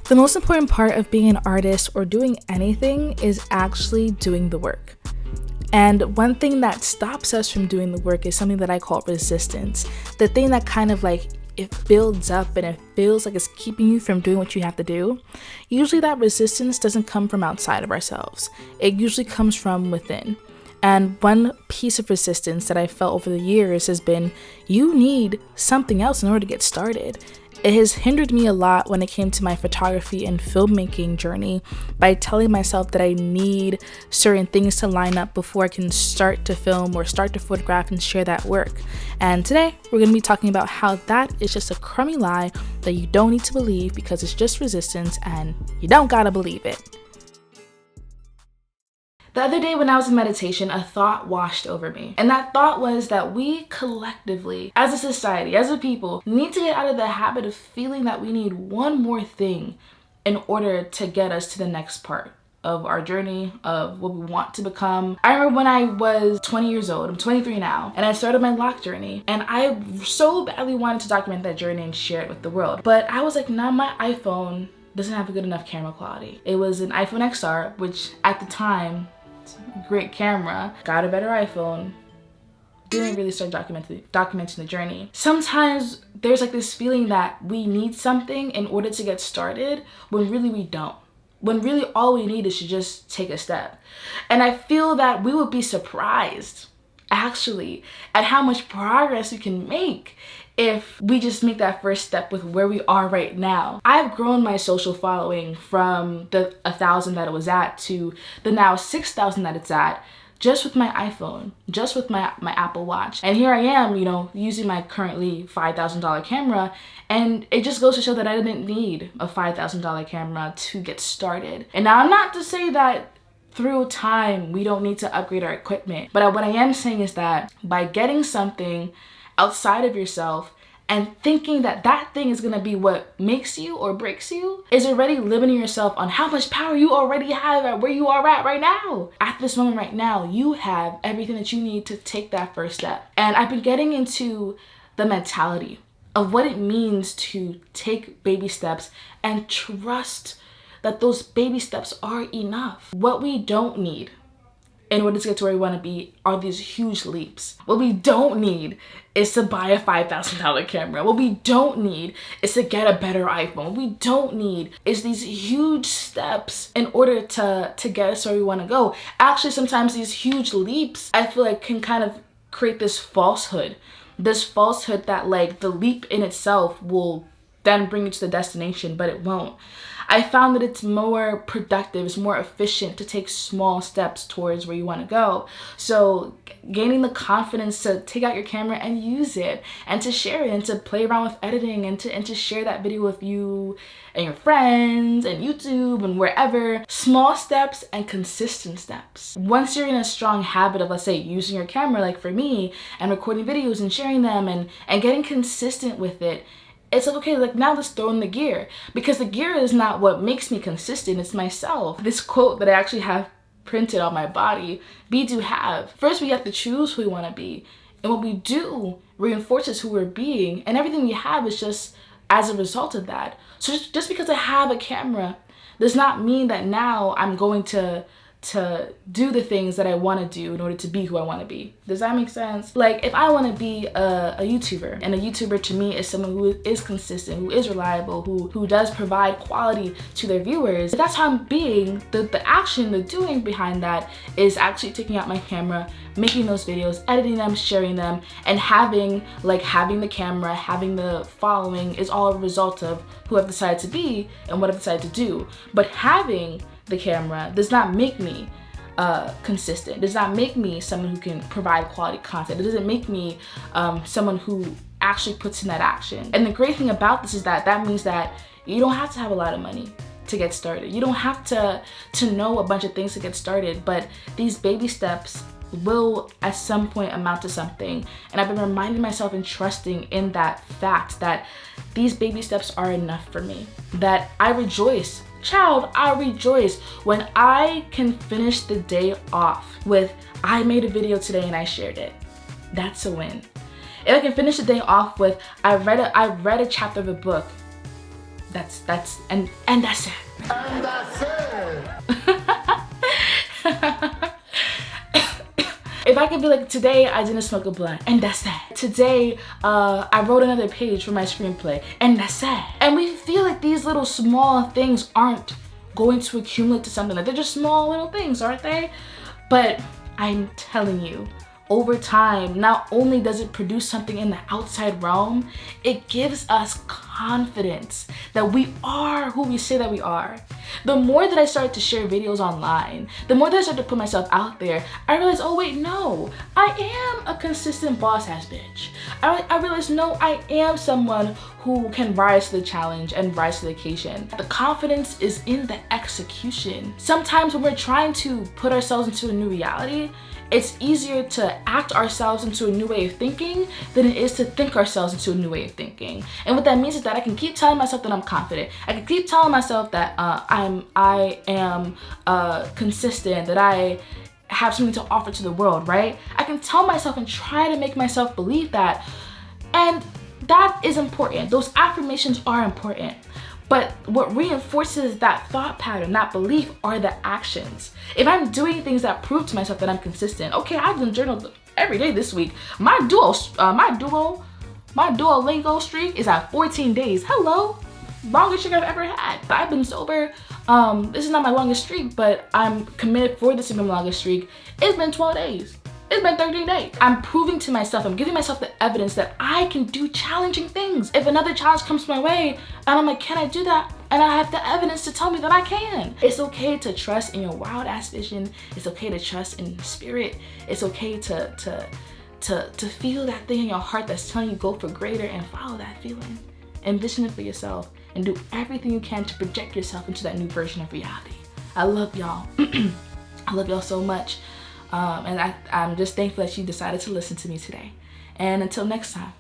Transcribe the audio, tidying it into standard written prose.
The most important part of being an artist or doing anything is actually doing the work. And one thing that stops us from doing the work is something that I call resistance. The thing that kind of like it builds up and it feels like it's keeping you from doing what you have to do. Usually that resistance doesn't come from outside of ourselves. It usually comes from within. And one piece of resistance that I felt over the years has been, you need something else in order to get started. It has hindered me a lot when it came to my photography and filmmaking journey by telling myself that I need certain things to line up before I can start to film or start to photograph and share that work. And today we're going to be talking about how that is just a crummy lie that you don't need to believe because it's just resistance and you don't gotta believe it. The other day when I was in meditation, a thought washed over me. And that thought was that we collectively, as a society, as a people, need to get out of the habit of feeling that we need one more thing in order to get us to the next part of our journey, of what we want to become. I remember when I was 20 years old, I'm 23 now, and I started my lock journey. And I so badly wanted to document that journey and share it with the world. But I was like, nah, my iPhone doesn't have a good enough camera quality. It was an iPhone XR, which at the time, great camera, got a better iPhone, didn't really start documenting the journey. Sometimes there's like this feeling that we need something in order to get started when really we don't. When really all we need is to just take a step. And I feel that we would be surprised actually at how much progress we can make if we just make that first step with where we are right now. I've grown my social following from the 1,000 that it was at to the now 6,000 that it's at, just with my iPhone, just with my Apple Watch. And here I am, using my currently $5,000 camera, and it just goes to show that I didn't need a $5,000 camera to get started. And now I'm not to say that through time we don't need to upgrade our equipment, but what I am saying is that by getting something outside of yourself and thinking that that thing is gonna be what makes you or breaks you is already limiting yourself on how much power you already have at where you are at right now. At this moment right now, you have everything that you need to take that first step. And I've been getting into the mentality of what it means to take baby steps and trust that those baby steps are enough. What we don't need in order to get to where we want to be are these huge leaps. What we don't need is to buy a $5,000 camera. What we don't need is to get a better iPhone. What we don't need is these huge steps in order to get us where we want to go. Actually, sometimes these huge leaps, I feel like, can kind of create this falsehood that like the leap in itself will then bring you to the destination, but it won't. I found that it's more productive, it's more efficient to take small steps towards where you want to go. So gaining the confidence to take out your camera and use it and to share it and to play around with editing and to share that video with you and your friends and YouTube and wherever. Small steps and consistent steps. Once you're in a strong habit of, let's say, using your camera, like for me, and recording videos and sharing them and getting consistent with it, it's like, okay, like now let's throw in the gear, because the gear is not what makes me consistent, it's myself. This quote that I actually have printed on my body, be, do, have. First, we have to choose who we want to be, and what we do reinforces who we're being, and everything we have is just as a result of that. So just because I have a camera does not mean that now I'm going to do the things that I want to do in order to be who I want to be. Does that make sense? Like, if I want to be a YouTuber, and a YouTuber to me is someone who is consistent, who is reliable, who does provide quality to their viewers, if that's how I'm being, the action, the doing behind that is actually taking out my camera, making those videos, editing them, sharing them, and having the camera, having the following is all a result of who I've decided to be and what I've decided to do. But having the camera does not make me consistent, does not make me someone who can provide quality content. It doesn't make me someone who actually puts in that action. And the great thing about this is that means that you don't have to have a lot of money to get started. You don't have to know a bunch of things to get started, but these baby steps will at some point amount to something. And I've been reminding myself and trusting in that fact that these baby steps are enough for me, that I rejoice. Child, I rejoice when I can finish the day off with, I made a video today and I shared it. That's a win. If I can finish the day off with, I read a chapter of a book That's and that's it. And that's it. If I could be like, today I didn't smoke a blunt, and that's that. Today, I wrote another page for my screenplay, and that's that. And we feel like these little small things aren't going to accumulate to something. Like, they're just small little things, aren't they? But I'm telling you, over time, not only does it produce something in the outside realm, it gives us confidence that we are who we say that we are. The more that I started to share videos online, the more that I started to put myself out there, I realized, oh wait, no, I am a consistent boss ass bitch. I realized, no, I am someone who can rise to the challenge and rise to the occasion. The confidence is in the execution. Sometimes when we're trying to put ourselves into a new reality, it's easier to act ourselves into a new way of thinking than it is to think ourselves into a new way of thinking. And what that means is that I can keep telling myself that I'm confident. I can keep telling myself that I am consistent, that I have something to offer to the world, right? I can tell myself and try to make myself believe that. And that is important. Those affirmations are important. But what reinforces that thought pattern, that belief, are the actions. If I'm doing things that prove to myself that I'm consistent, okay, I've been journaled every day this week. My Duolingo streak is at 14 days. Hello, longest streak I've ever had. I've been sober. This is not my longest streak, but I'm committed for this to be my longest streak. It's been 12 days. It's been 13 days. I'm proving to myself, I'm giving myself the evidence that I can do challenging things. If another challenge comes my way and I'm like, can I do that? And I have the evidence to tell me that I can. It's okay to trust in your wild ass vision. It's okay to trust in spirit. It's okay to feel that thing in your heart that's telling you go for greater, and follow that feeling. Envision it for yourself and do everything you can to project yourself into that new version of reality. I love y'all. I love y'all so much. And I'm just thankful that you decided to listen to me today. And until next time.